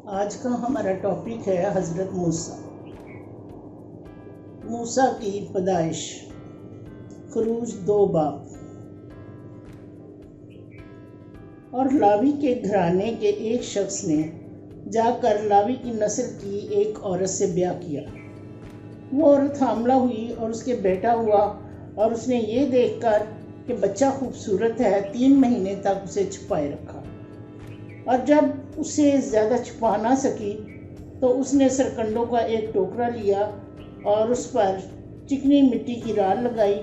آج کا ہمارا ٹاپک ہے حضرت موسیٰ۔ موسیٰ کی پیدائش، خروج 2 باب۔ اور لاوی کے گھرانے کے ایک شخص نے جا کر لاوی کی نسل کی ایک عورت سے بیاہ کیا۔ وہ عورت حاملہ ہوئی اور اس کے بیٹا ہوا، اور اس نے یہ دیکھ کر کہ بچہ خوبصورت ہے 3 مہینے تک اسے چھپائے رکھا، اور جب اسے زیادہ چھپا نہ سکی تو اس نے سرکنڈوں کا ایک ٹوکرا لیا اور اس پر چکنی مٹی کی رال لگائی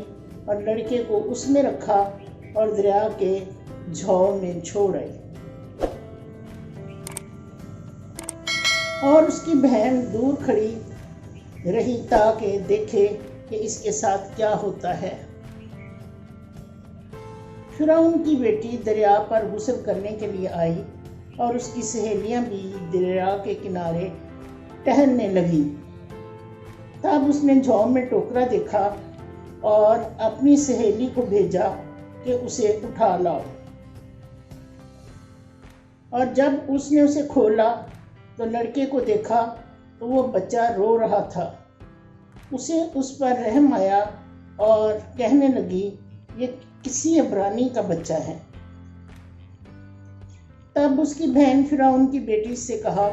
اور لڑکے کو اس میں رکھا اور دریا کے جھاؤ میں چھوڑ آئی۔ اور اس کی بہن دور کھڑی رہی تاکہ دیکھے کہ اس کے ساتھ کیا ہوتا ہے۔ فرعون کی بیٹی دریا پر غسل کرنے کے لیے آئی اور اس کی سہیلیاں بھی دریا کے کنارے ٹہلنے لگیں۔ تب اس نے جھاؤ میں ٹوکرا دیکھا اور اپنی سہیلی کو بھیجا کہ اسے اٹھا لاؤ۔ اور جب اس نے اسے کھولا تو لڑکے کو دیکھا تو وہ بچہ رو رہا تھا۔ اسے اس پر رحم آیا اور کہنے لگی، یہ کسی عبرانی کا بچہ ہے۔ تب اس کی بہن فرعون کی بیٹی سے کہا،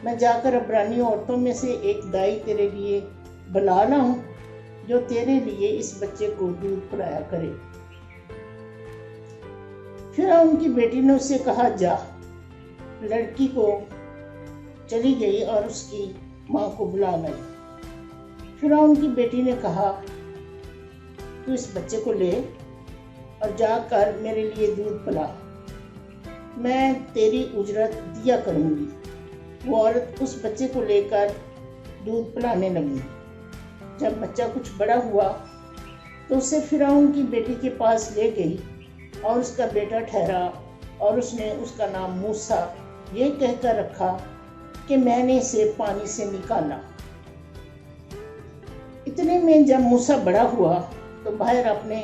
میں جا کر عبرانی عورتوں میں سے ایک دائی تیرے لیے بلا لاؤں جو تیرے لیے اس بچے کو دودھ پلایا کرے۔ فرعون کی بیٹی نے اس سے کہا، جا۔ لڑکی کو چلی گئی اور اس کی ماں کو بلا لائی۔ فرعون کی بیٹی نے کہا، تو اس بچے کو لے اور جا کر میرے لیے دودھ پلا، میں تیری اجرت دیا کروں گی۔ وہ عورت اس بچے کو لے کر دودھ پلانے لگی۔ جب بچہ کچھ بڑا ہوا تو اسے فرعون کی بیٹی کے پاس لے گئی اور اس کا بیٹا ٹھہرا، اور اس نے اس کا نام موسیٰ یہ کہہ کر رکھا کہ میں نے اسے پانی سے نکالا۔ اتنے میں جب موسیٰ بڑا ہوا تو باہر اپنے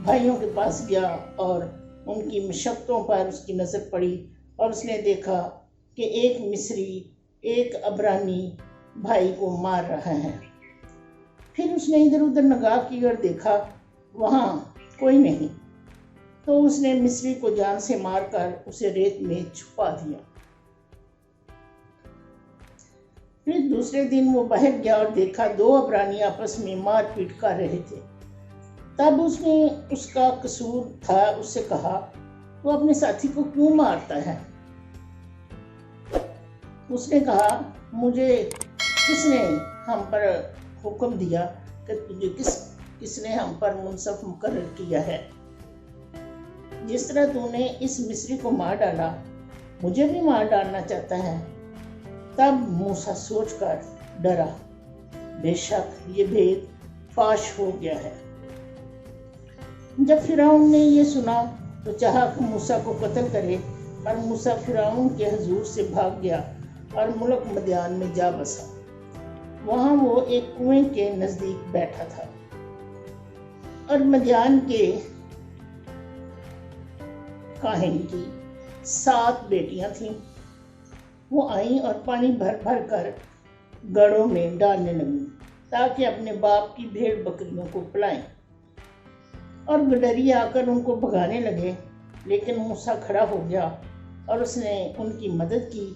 بھائیوں کے پاس گیا اور ان کی مشقتوں پر اس کی نظر پڑی، اور اس نے دیکھا کہ ایک مصری ایک عبرانی بھائی کو مار رہا ہے۔ پھر اس نے ادھر ادھر نگاہ کی اور دیکھا وہاں کوئی نہیں، تو اس نے مصری کو جان سے مار کر اسے ریت میں چھپا دیا۔ پھر دوسرے دن وہ باہر گیا اور دیکھا 2 عبرانی آپس میں مار پیٹ کر رہے تھے۔ تب اس نے اس کا قصور تھا اس سے کہا، تو اپنے ساتھی کو کیوں مارتا ہے؟ اس نے کہا، مجھے کس نے ہم پر حکم دیا کہ تجھے کس نے ہم پر منصف مقرر کیا ہے؟ جس طرح تو نے اس مصری کو مار ڈالا مجھے بھی مار ڈالنا چاہتا ہے۔ تب موسیٰ سوچ کر ڈرا، بے شک یہ بھید فاش ہو گیا ہے۔ جب فرعون نے یہ سنا تو چاہا کہ موسیٰ کو قتل کرے، پر موسیٰ فرعون کے حضور سے بھاگ گیا اور ملک مدیان میں جا بسا۔ وہاں وہ ایک کنویں کے نزدیک بیٹھا تھا، اور مدیان کے کاہن کی 7 بیٹیاں تھیں۔ وہ آئیں اور پانی بھر بھر کر گڑھوں میں ڈالنے لگیں تاکہ اپنے باپ کی بھیڑ بکریوں کو پلائیں، اور گڈری آ کر ان کو بھگانے لگے۔ لیکن موسیٰ کھڑا ہو گیا اور اس نے ان کی مدد کی،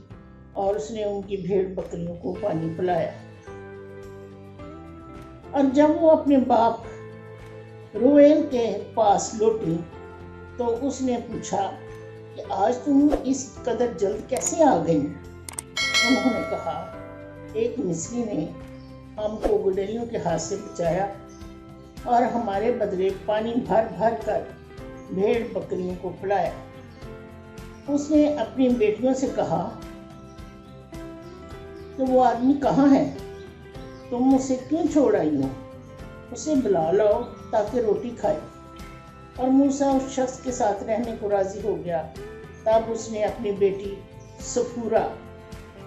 اور اس نے ان کی بھیڑ بکریوں کو پانی پلایا۔ اور جب وہ اپنے باپ رویل کے پاس لوٹی تو اس نے پوچھا کہ آج تم اس قدر جلد کیسے آ گئی؟ انہوں نے کہا، ایک مصری نے ہم کو گڈریوں کے ہاتھ سے بچایا اور ہمارے بدلے پانی بھر بھر کر بھیڑ بکریوں کو پلایا۔ اس نے اپنی بیٹیوں سے کہا کہ وہ آدمی کہاں ہے؟ تم اسے کیوں چھوڑ آئی ہو؟ اسے بلا لاؤ تاکہ روٹی کھائے۔ اور موسیٰ اس شخص کے ساتھ رہنے کو راضی ہو گیا۔ تب اس نے اپنی بیٹی صفورہ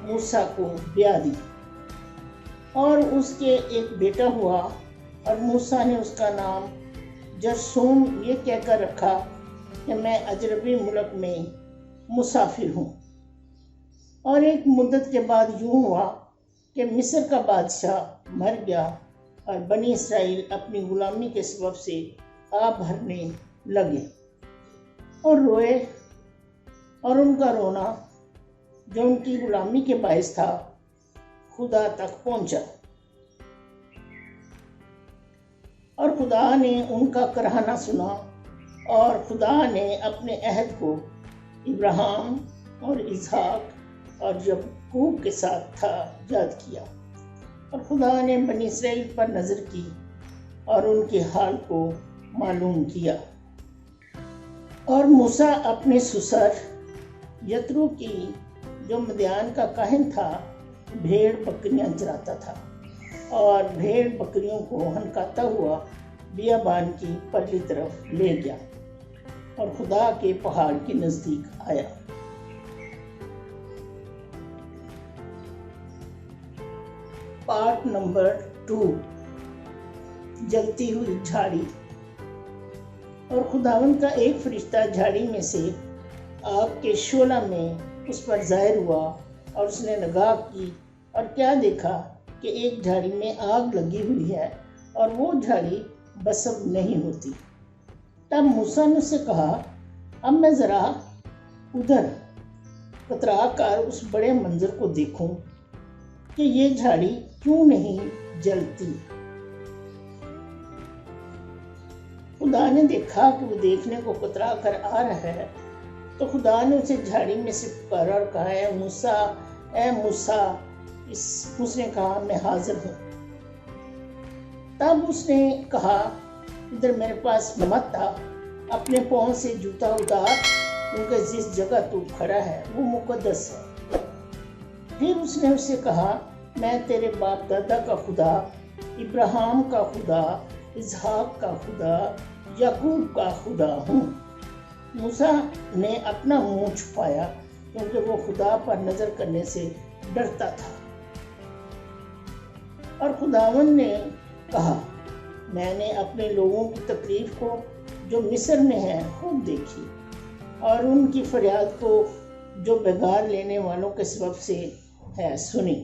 موسیٰ کو بیاہ دی، اور اس کے ایک بیٹا ہوا، اور موسیٰ نے اس کا نام جرشوم یہ کہہ کر رکھا کہ میں اجنبی ملک میں مسافر ہوں۔ اور ایک مدت کے بعد یوں ہوا کہ مصر کا بادشاہ مر گیا اور بنی اسرائیل اپنی غلامی کے سبب سے آہ بھرنے لگے اور روئے، اور ان کا رونا جو ان کی غلامی کے باعث تھا خدا تک پہنچا، اور خدا نے ان کا کراہنا سنا، اور خدا نے اپنے عہد کو ابراہیم اور اسحاق اور یعقوب کے ساتھ تھا یاد کیا، اور خدا نے بنی اسرائیل پر نظر کی اور ان کے حال کو معلوم کیا۔ اور موسیٰ اپنے سسر یترو کی جو مدیان کا کاہن تھا بھیڑ بکریاں چراتا تھا، اور بھیڑ بکریوں کو ہنکاتا ہوا بیابان کی پرلی طرف لے گیا اور خدا کے پہاڑ کے نزدیک آیا۔ پارٹ نمبر 2، جلتی ہوئی جھاڑی۔ اور خداوند کا ایک فرشتہ جھاڑی میں سے آگ کے شعلہ میں اس پر ظاہر ہوا، اور اس نے نگاہ کی اور کیا دیکھا کہ ایک جھاڑی میں آگ لگی ہوئی ہے اور وہ جھاڑی بسب نہیں ہوتی۔ تب موسیٰ نے اس سے کہا، اب میں ذرا ادھر کترا کر اس بڑے منظر کو دیکھوں کہ یہ جھاڑی کیوں نہیں جلتی۔ خدا نے دیکھا کہ وہ دیکھنے کو کترا کر آ رہا ہے، تو خدا نے اسے جھاڑی میں سے پکارا اور کہا، اے موسیٰ، اے موسیٰ۔ اس نے کہا، میں حاضر ہوں۔ تب اس نے کہا، ادھر میرے پاس مت آ، اپنے پاؤں سے جوتا اتار، کیونکہ جس جگہ تو کھڑا ہے وہ مقدس ہے۔ پھر اس نے اسے کہا، میں تیرے باپ دادا کا خدا، ابراہیم کا خدا، اسحاق کا خدا، یعقوب کا خدا ہوں۔ موسیٰ نے اپنا منہ چھپایا کیونکہ وہ خدا پر نظر کرنے سے ڈرتا تھا۔ اور خداوند نے کہا، میں نے اپنے لوگوں کی تکلیف کو جو مصر میں ہے خوب دیکھی، اور ان کی فریاد کو جو بگار لینے والوں کے سبب سے ہے سنی،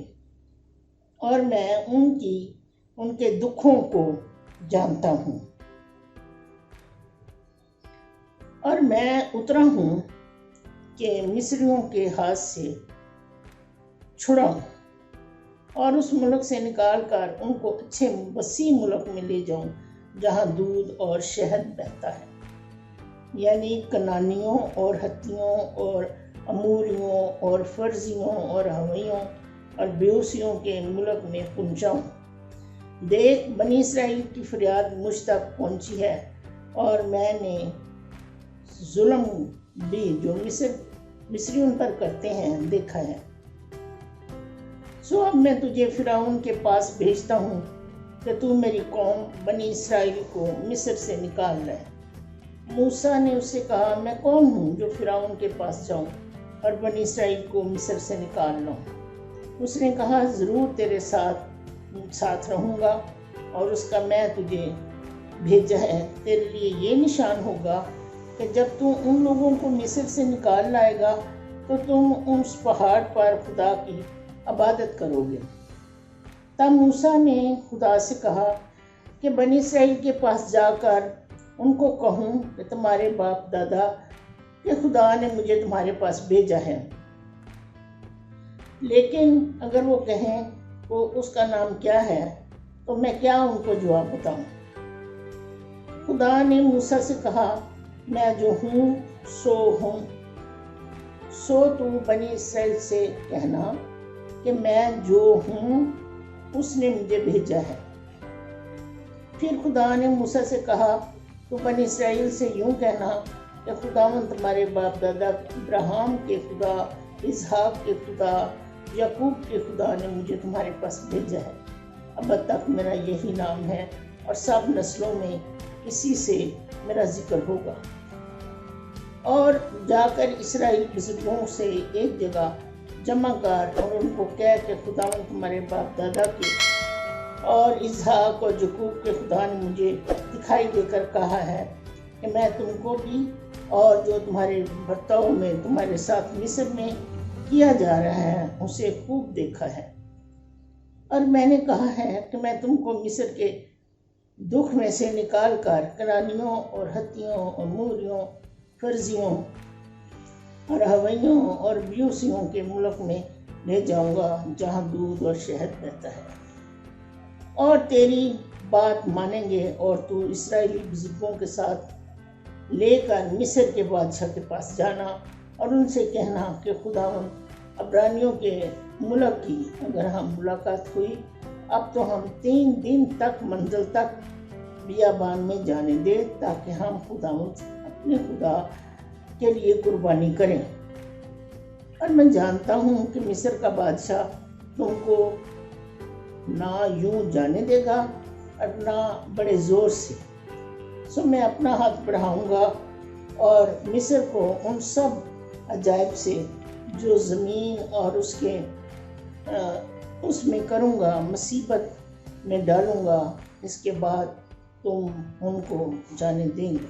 اور میں ان کے دکھوں کو جانتا ہوں، اور میں اترا ہوں کہ مصریوں کے ہاتھ سے چھڑاؤں اور اس ملک سے نکال کر ان کو اچھے وسیع ملک میں لے جاؤں جہاں دودھ اور شہد بہتا ہے، یعنی کنانیوں اور ہتھیوں اور اموریوں اور فرزیوں اور ہویوں اور بیوسیوں کے ملک میں پہنچاؤں۔ دیکھ، بنی اسرائیل کی فریاد مجھ تک پہنچی ہے، اور میں نے ظلم بھی جو مصری ان پر کرتے ہیں دیکھا ہے۔ سو اب میں تجھے فرعون کے پاس بھیجتا ہوں کہ تو میری قوم بنی اسرائیل کو مصر سے نکال لائے۔ موسیٰ نے اس سے کہا، میں کون ہوں جو فرعون کے پاس جاؤں اور بنی اسرائیل کو مصر سے نکال لاؤں؟ اس نے کہا، ضرور تیرے ساتھ رہوں گا، اور اس کا میں تجھے بھیجا ہے تیرے لیے یہ نشان ہوگا کہ جب تو ان لوگوں کو مصر سے نکال لائے گا تو تم اس پہاڑ پر خدا کی عبادت کرو گے۔ تب موسیٰ نے خدا سے کہا کہ بنی اسرائیل کے پاس جا کر ان کو کہوں کہ تمہارے باپ دادا کہ خدا نے مجھے تمہارے پاس بھیجا ہے، لیکن اگر وہ کہیں وہ اس کا نام کیا ہے تو میں کیا ان کو جواب بتاؤں؟ خدا نے موسیٰ سے کہا، میں جو ہوں سو ہوں، سو تو بنی اسرائیل سے کہنا کہ میں جو ہوں اس نے مجھے بھیجا ہے۔ پھر خدا نے موسیٰ سے کہا، تو بنی اسرائیل سے یوں کہنا کہ خداوند تمہارے باپ دادا ابراہیم کے خدا، اسحاق کے خدا، یعقوب کے خدا نے مجھے تمہارے پاس بھیجا ہے۔ اب تک میرا یہی نام ہے، اور سب نسلوں میں اسی سے میرا ذکر ہوگا۔ اور جا کر اسرائیل بزرگوں سے ایک جگہ جمع کر اور ان کو کہہ کہ خداوند تمہارے باپ دادا کے اور اسحاق اور یعقوب کے خدا نے مجھے دکھائی دے کر کہا ہے کہ میں تم کو بھی اور جو تمہارے برتاؤ میں تمہارے ساتھ مصر میں کیا جا رہا ہے اسے خوب دیکھا ہے، اور میں نے کہا ہے کہ میں تم کو مصر کے دکھ میں سے نکال کر کنانیوں اور ہتھیوں اور موریوں، فرزیوں اور ہویوں اور بیوسیوں کے ملک میں لے جاؤں گا جہاں دودھ اور شہد بہتا ہے، اور تیری بات مانیں گے، اور تو اسرائیلی بزرگوں کے ساتھ لے کر مصر کے بادشاہ کے پاس جانا اور ان سے کہنا کہ خداوند عبرانیوں کے ملک کی اگر ہم ملاقات ہوئی، اب تو ہم 3 دن تک منزل تک بیابان میں جانے دے تاکہ ہم خداوند اپنے خدا کے لیے قربانی کریں، اور میں جانتا ہوں کہ مصر کا بادشاہ تم کو نہ یوں جانے دے گا اور نہ بڑے زور سے، سو میں اپنا ہاتھ بڑھاؤں گا اور مصر کو ان سب عجائب سے جو زمین اور اس میں کروں گا مصیبت میں ڈالوں گا، اس کے بعد تم ان کو جانے دیں گے،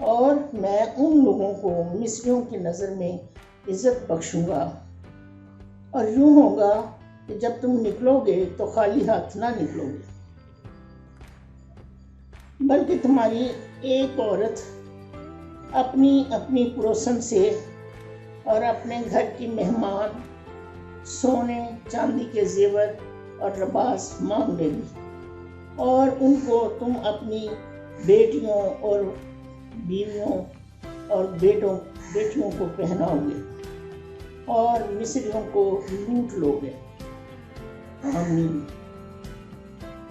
اور میں ان لوگوں کو مصریوں کی نظر میں عزت بخشوں گا، اور یوں ہوگا کہ جب تم نکلو گے تو خالی ہاتھ نہ نکلو گے، بلکہ تمہاری ایک عورت اپنی اپنی پڑوسن سے اور اپنے گھر کی مہمان سونے چاندی کے زیور اور لباس مانگ لے گی، اور ان کو تم اپنی بیٹیوں اور بیویوں اور بیٹیوں کو پہناؤ گے اور مصریوں کو لوٹ لو گے۔ آمین۔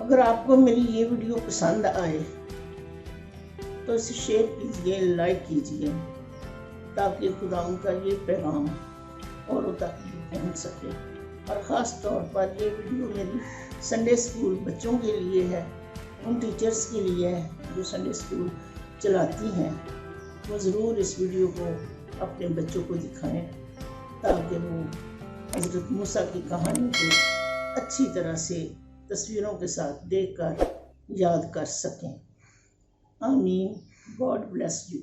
اگر آپ کو میری یہ ویڈیو پسند آئے تو اسے شیئر کیجئے، لائک کیجئے، تاکہ خدا ان کا یہ پیغام اوروں تک پہنچ سکے، اور خاص طور پر یہ ویڈیو میری سنڈے اسکول بچوں کے لیے ہے، ان ٹیچرز کے لیے ہے جو سنڈے اسکول چلاتی ہیں، وہ ضرور اس ویڈیو کو اپنے بچوں کو دکھائیں تاکہ وہ حضرت موسیٰ کی کہانی کو اچھی طرح سے تصویروں کے ساتھ دیکھ کر یاد کر سکیں۔ آمین۔ God bless you.